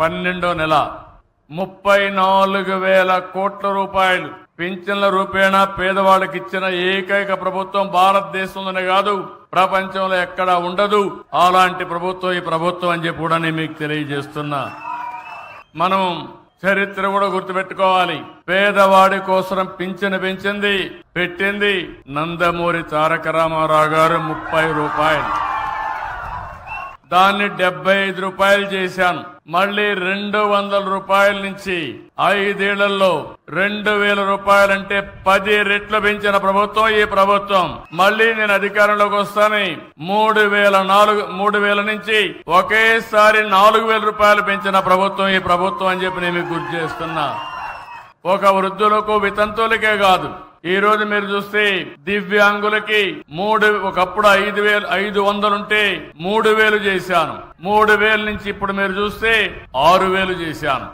12వ నెల 34,000 కోట్ల రూపాయలు పింఛన్ల రూపేణా పేదవాళ్ళకి ఇచ్చిన ఏకైక ప్రభుత్వం భారతదేశంలోనే కాదు ప్రపంచంలో ఎక్కడా ఉండదు. అలాంటి ప్రభుత్వం ఈ ప్రభుత్వం అని చెప్పి కూడా నేను మీకు తెలియజేస్తున్నా. మనం చరిత్ర కూడా గుర్తుపెట్టుకోవాలి. పేదవాడి కోసం పింఛను పెట్టింది నందమూరి తారక రామారావు గారు 30 రూపాయలు. దాన్ని 75 రూపాయలు చేశాను. మళ్ళీ 200 రూపాయల నుంచి 5 ఏళ్లలో 2,000 రూపాయలంటే 10 రెట్లు పెంచిన ప్రభుత్వం ఈ ప్రభుత్వం. మళ్ళీ నేను అధికారంలోకి వస్తాను 3,000 నుంచి ఒకేసారి 4,000 రూపాయలు పెంచిన ప్రభుత్వం ఈ ప్రభుత్వం అని చెప్పి నేను మీకు గుర్తు చేస్తున్నా. ఒక వృద్ధులకు వితంతువులకే కాదు, ఈ రోజు మీరు చూస్తే దివ్యాంగులకి ఒకప్పుడు 5,500 ఉంటే 3,000 చేశాను. 3,000 నుంచి ఇప్పుడు మీరు చూస్తే 6,000 చేశాను.